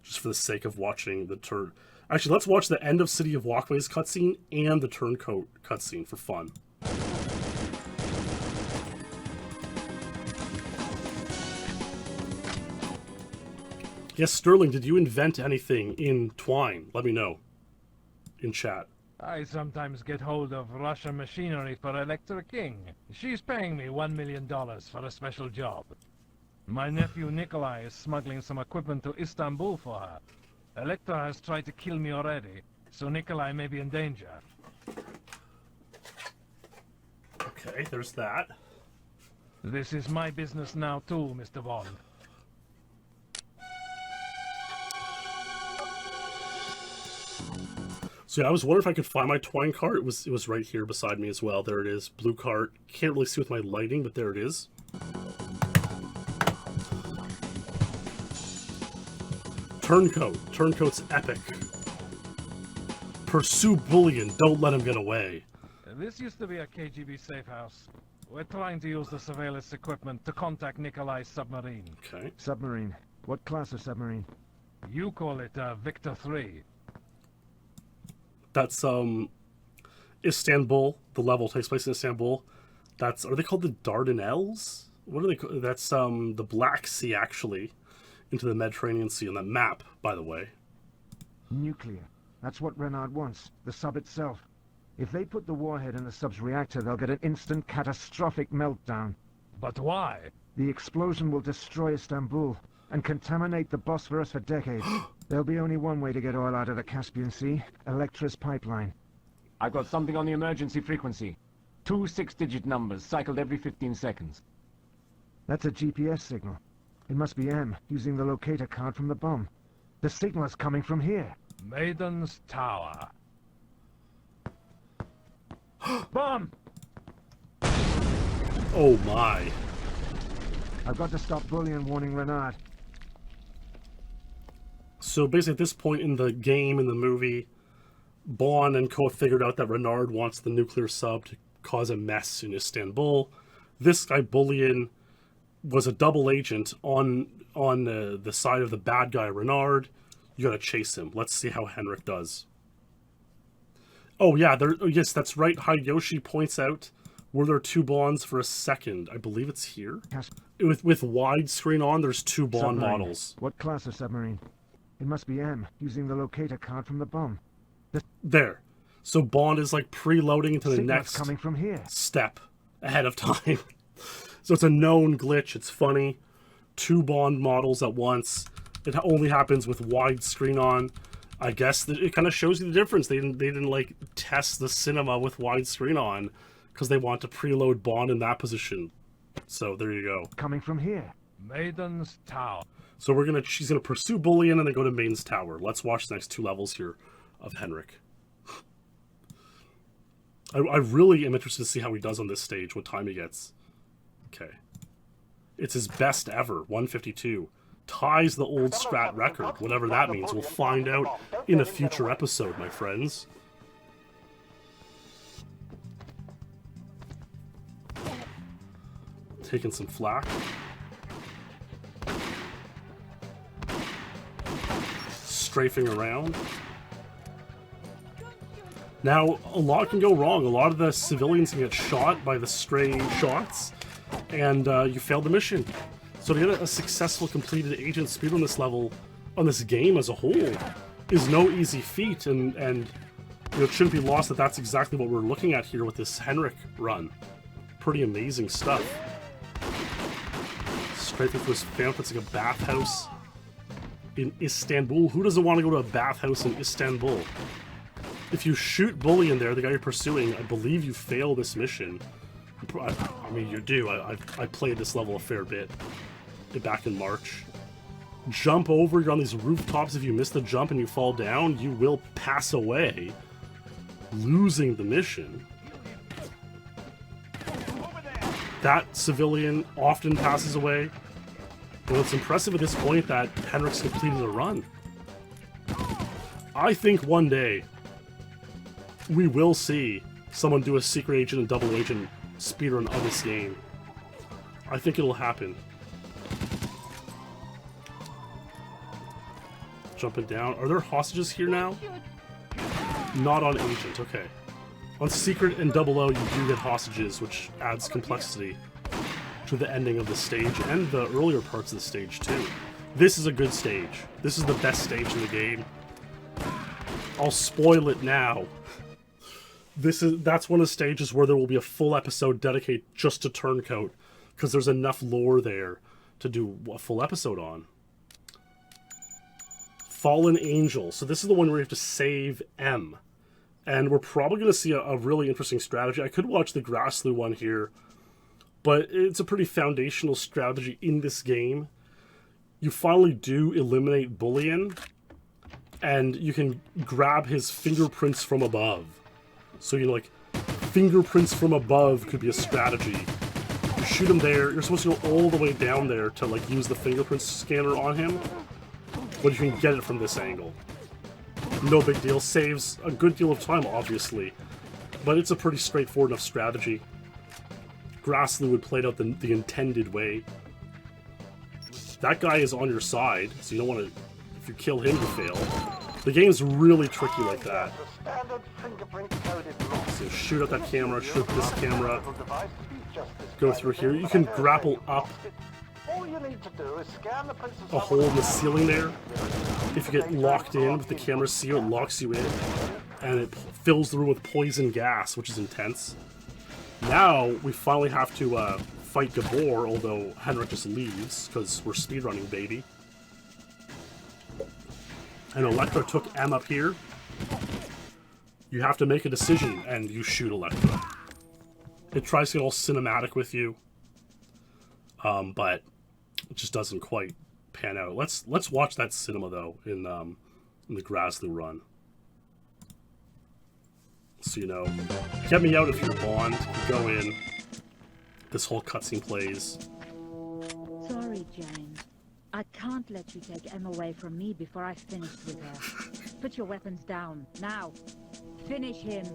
just for the sake of watching the turn. Actually, let's watch the end of City of Walkways cutscene and the Turncoat cutscene for fun. Yes, Sterling, did you invent anything in Twine? Let me know in chat. I sometimes get hold of Russian machinery for Electra King. She's paying me $1 million for a special job. My nephew Nikolai is smuggling some equipment to Istanbul for her. Electra has tried to kill me already, so Nikolai may be in danger. Okay, there's that. This is my business now too, Mr. Bond. So yeah, I was wondering if I could find my Twine cart. It was right here beside me as well. There it is. Blue cart. Can't really see with my lighting, but there it is. Turncoat. Turncoat's epic. Pursue Bullion. Don't let him get away. This used to be a KGB safe house. We're trying to use the surveillance equipment to contact Nikolai's submarine. Okay. Submarine. What class of submarine? You call it Victor 3. That's Istanbul. The level takes place in Istanbul. That's, are they called the Dardanelles? What are they called? That's the Black Sea, actually, into the Mediterranean Sea on that map, by the way. Nuclear. That's what Renard wants. The sub itself. If they put the warhead in the sub's reactor, they'll get an instant catastrophic meltdown. But why? The explosion will destroy Istanbul and contaminate the Bosphorus for decades. There'll be only one way to get oil out of the Caspian Sea, Electra's pipeline. I've got something on the emergency frequency. 2 6-digit numbers cycled every 15 seconds. That's a GPS signal. It must be M, using the locator card from the bomb. The signal is coming from here. Maiden's Tower. Bomb! Oh my. I've got to stop Bullion warning Renard. So basically at this point in the game, in the movie, Bond and Co. figured out that Renard wants the nuclear sub to cause a mess in Istanbul. This guy, Bullion, was a double agent on the side of the bad guy, Renard. You gotta chase him. Let's see how Henrik does. Oh yeah, yes, that's right. Hideyoshi points out, were there two Bonds for a second? I believe it's here. With widescreen on, there's two Bond Submarine. models. What class of submarine? It must be M, using the locator card from the bomb. There. So Bond is like preloading into the Signal's next coming from here. step ahead of time. So it's a known glitch. It's funny. Two Bond models at once. It only happens with widescreen on. I guess it kind of shows you the difference. They didn't like test the cinema with widescreen on because they want to preload Bond in that position. So there you go. Coming from here. Maiden's Tower. So she's gonna pursue Bullion and then go to Maiden's Tower. Let's watch the next two levels here of Henrik. I really am interested to see how he does on this stage, what time he gets. Okay. It's his best ever, 152. Ties the old Strat record, whatever that means. We'll find out in a future episode, my friends. Taking some flack. Strafing around. Now, a lot can go wrong. A lot of the civilians can get shot by the stray shots, and you failed the mission. So to get a successful completed agent speed on this level, on this game as a whole, is no easy feat, and you know, it shouldn't be lost that that's exactly what we're looking at here with this Henrik run. Pretty amazing stuff. Straight through this family, it's like a bathhouse in Istanbul. Who doesn't want to go to a bathhouse in Istanbul? If you shoot Bullion there, the guy you're pursuing, I believe you fail this mission. I mean, you do. I played this level a fair bit back in March. Jump over, you're on these rooftops. If you miss the jump and you fall down, you will pass away, losing the mission. That civilian often passes away. And it's impressive at this point that Henrik's completed a run. I think one day we will see someone do a secret agent and double agent speedrun of this game. I think it'll happen. Jumping down. Are there hostages here now? Not on agent, okay. On secret and double O, you do get hostages, which adds complexity to the ending of the stage and the earlier parts of the stage too. This is a good stage. This is the best stage in the game. I'll spoil it now. That's one of the stages where there will be a full episode dedicated just to Turncoat, because there's enough lore there to do a full episode on. Fallen Angel. So this is the one where you have to save M. And we're probably going to see a really interesting strategy. I could watch the Grassley one here, but it's a pretty foundational strategy in this game. You finally do eliminate Bullion, and you can grab his fingerprints from above. So, you know, like, fingerprints from above could be a strategy. You shoot him there. You're supposed to go all the way down there to, like, use the fingerprint scanner on him. But you can get it from this angle. No big deal. Saves a good deal of time, obviously. But it's a pretty straightforward enough strategy. Grassley would play it out the intended way. That guy is on your side, so you don't want to... If you kill him, you fail. The game's really tricky like that. So shoot at that camera, shoot at this camera. Go through here. You can grapple up a hole in the ceiling there. If you get locked in with the camera see you, it locks you in. And it fills the room with poison gas, which is intense. Now, we finally have to fight Gabor, although Henrik just leaves, because we're speedrunning, baby. And Electra took M up here. You have to make a decision, and you shoot Electra. It tries to get all cinematic with you, but it just doesn't quite pan out. Let's watch that cinema, though, in the Grassley run. So, you know, get me out if you're Bond. Go in. This whole cutscene plays. Sorry, James. I can't let you take Em away from me before I've finished with her. Put your weapons down, now. Finish him.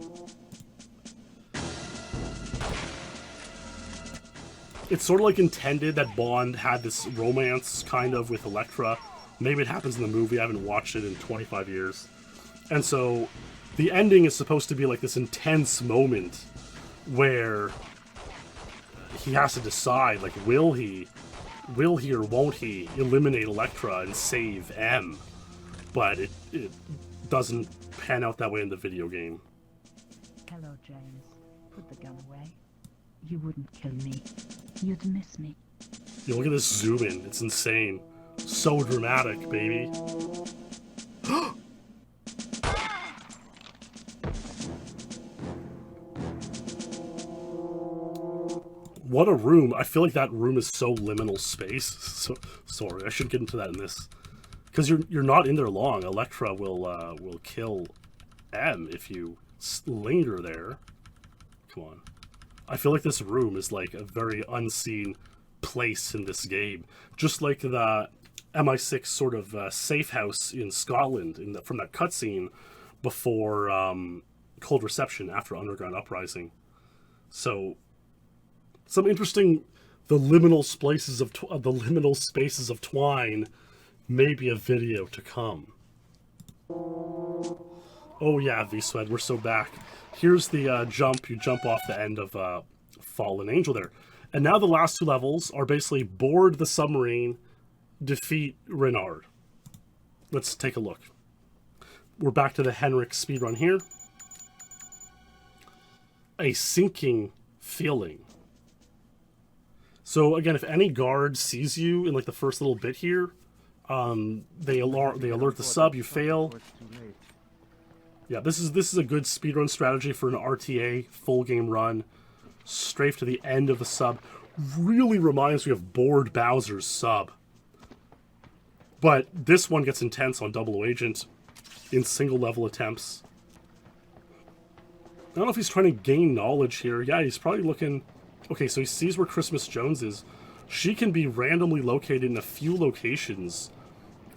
It's sort of like intended that Bond had this romance, kind of, with Electra. Maybe it happens in the movie. I haven't watched it in 25 years. And so the ending is supposed to be like this intense moment where he has to decide, like, will he or won't he eliminate Electra and save M? But it doesn't pan out that way in the video game. Hello, James. Put the gun away. You wouldn't kill me. You'd miss me. Yo, look at this zoom in. It's insane. So dramatic, baby. What a room. I feel like that room is so liminal space. So sorry, I should get into that in this. Because you're not in there long. Electra will kill M if you linger there. Come on. I feel like this room is like a very unseen place in this game. Just like the MI6 sort of safe house in Scotland from that cutscene before Cold Reception after Underground Uprising. So some interesting the liminal spaces of Twine, maybe a video to come. Oh yeah, V-Swed, we're so back. Here's the jump. You jump off the end of Fallen Angel there. And now the last two levels are basically board the submarine, defeat Renard. Let's take a look. We're back to the Henrik speedrun here. A sinking feeling. So again, if any guard sees you in like the first little bit here, they alert the sub, you fail. Yeah, this is a good speedrun strategy for an RTA full game run. Strafe to the end of the sub. Really reminds me of Board Bowser's sub. But this one gets intense on Double Agent in single level attempts. I don't know if he's trying to gain knowledge here. Yeah, he's probably looking... Okay, so he sees where Christmas Jones is. She can be randomly located in a few locations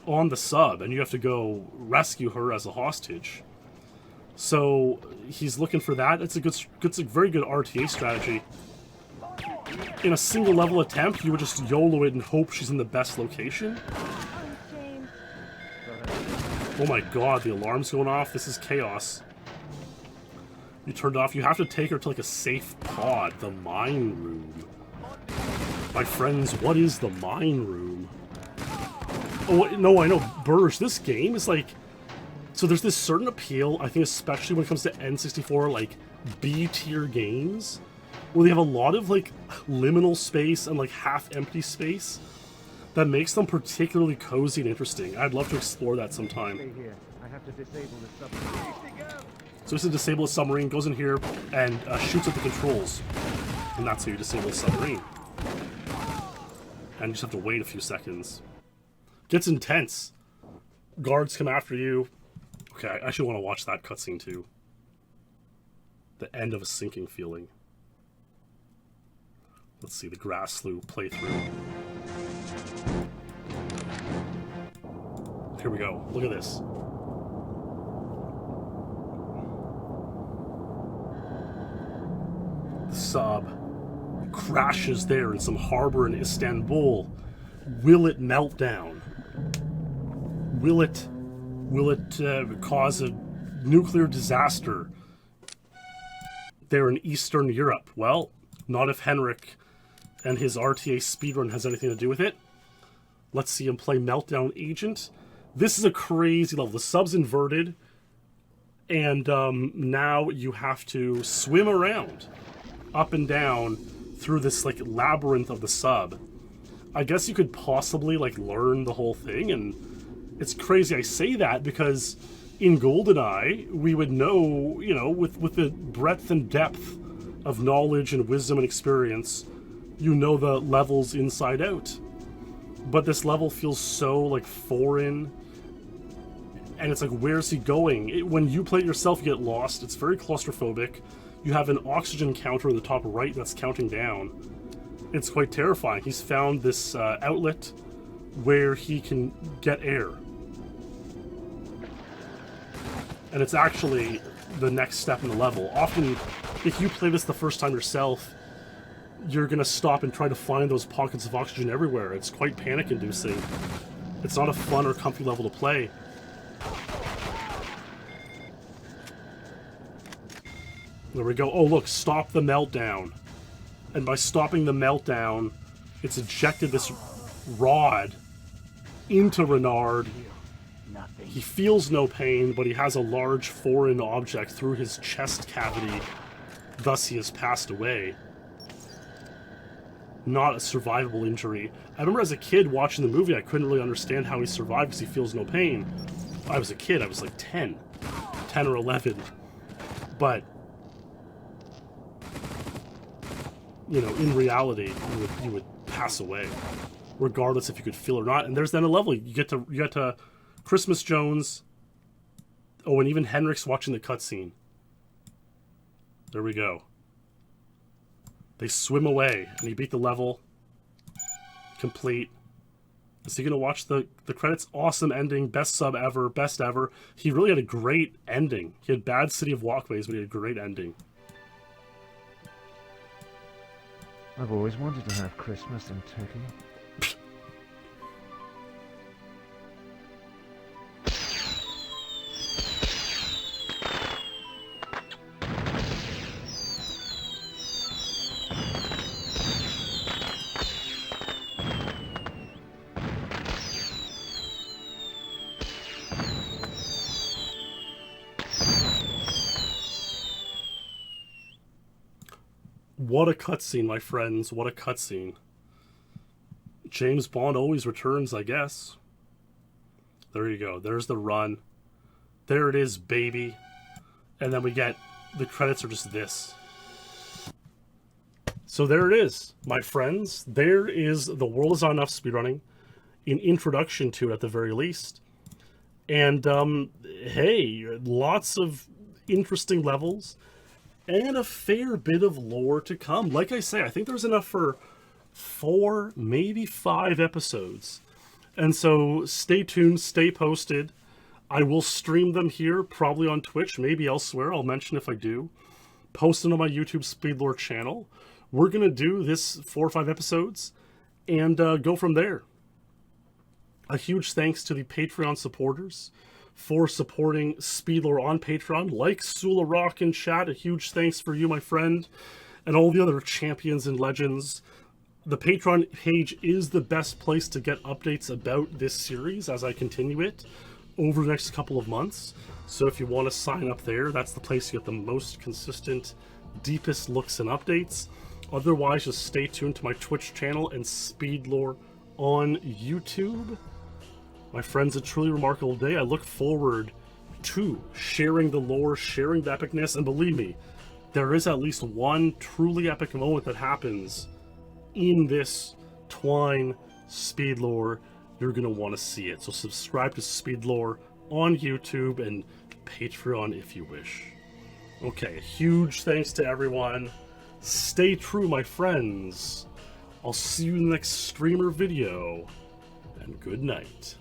on the sub, and you have to go rescue her as a hostage. So he's looking for that. It's a very good RTA strategy. In a single level attempt, you would just YOLO it and hope she's in the best location. Oh my god, the alarm's going off. This is chaos. You turned it off. You have to take her to like a safe pod, the mine room. My friends, what is the mine room? Oh, no, I know. Burge, this game is like... So there's this certain appeal, I think especially when it comes to N64, like, B-tier games, where they have a lot of, like, liminal space and, like, half-empty space that makes them particularly cozy and interesting. I'd love to explore that sometime. Stay here. I have to disable the submarine. So this is disable a submarine, goes in here, and shoots at the controls. And that's how you disable a submarine. And you just have to wait a few seconds. Gets intense. Guards come after you. Okay, I actually want to watch that cutscene too. The end of a sinking feeling. Let's see, the grass slough playthrough. Here we go. Look at this. The sub crashes there in some harbor in Istanbul. Will it melt down? Will it cause a nuclear disaster there in Eastern Europe? Well, not if Henrik and his RTA speedrun has anything to do with it. Let's see him play Meltdown Agent. This is a crazy level. The sub's inverted, and now you have to swim around, up and down, through this like labyrinth of the sub. I guess you could possibly like learn the whole thing, and it's crazy I say that because in GoldenEye, we would know, you know, with the breadth and depth of knowledge and wisdom and experience, you know the levels inside out. But this level feels so, like, foreign, and it's like, where's he going? When you play it yourself, you get lost. It's very claustrophobic. You have an oxygen counter in the top right that's counting down. It's quite terrifying. He's found this outlet where he can get air. And it's actually the next step in the level. Often, if you play this the first time yourself, you're going to stop and try to find those pockets of oxygen everywhere. It's quite panic-inducing. It's not a fun or comfy level to play. There we go. Oh, look, stop the meltdown. And by stopping the meltdown, it's ejected this rod into Renard. He feels no pain, but he has a large foreign object through his chest cavity. Thus, he has passed away. Not a survivable injury. I remember as a kid watching the movie, I couldn't really understand how he survived because he feels no pain. I was a kid, I was like 10 or 11. But, you know, in reality, you would pass away, regardless if you could feel or not. And there's then a level. You get to Christmas Jones. Oh, and even Henrik's watching the cutscene. There we go. They swim away, and you beat the level. Complete. Is he going to watch the credits? Awesome ending. Best sub ever. Best ever. He really had a great ending. He had bad City of Walkways, but he had a great ending. I've always wanted to have Christmas in Turkey. What a cutscene, my friends. What a cutscene. James Bond always returns, I guess. There you go. There's the run. There it is, baby. And then we get... the credits are just this. So there it is, my friends. There is The World Is Not Enough Speedrunning. An introduction to it, at the very least. And, hey, lots of interesting levels. And a fair bit of lore to come. Like I say, I think there's enough for 4, maybe 5 episodes. And so stay tuned, stay posted. I will stream them here, probably on Twitch, maybe elsewhere. I'll mention if I do. Post them on my YouTube SpeedLore channel. We're going to do this 4 or 5 episodes and go from there. A huge thanks to the Patreon supporters for supporting SpeedLore on Patreon, like Sula Rock in chat. A huge thanks for you, my friend, and all the other champions and legends. The Patreon page is the best place to get updates about this series as I continue it over the next couple of months. So if you want to sign up there, that's the place you get the most consistent, deepest looks and updates. Otherwise, just stay tuned to my Twitch channel and SpeedLore on YouTube. My friends, a truly remarkable day. I look forward to sharing the lore, sharing the epicness, and believe me, there is at least one truly epic moment that happens in this Twine SpeedLore. You're going to want to see it. So subscribe to SpeedLore on YouTube and Patreon if you wish. Okay, huge thanks to everyone. Stay true, my friends. I'll see you in the next streamer video, and good night.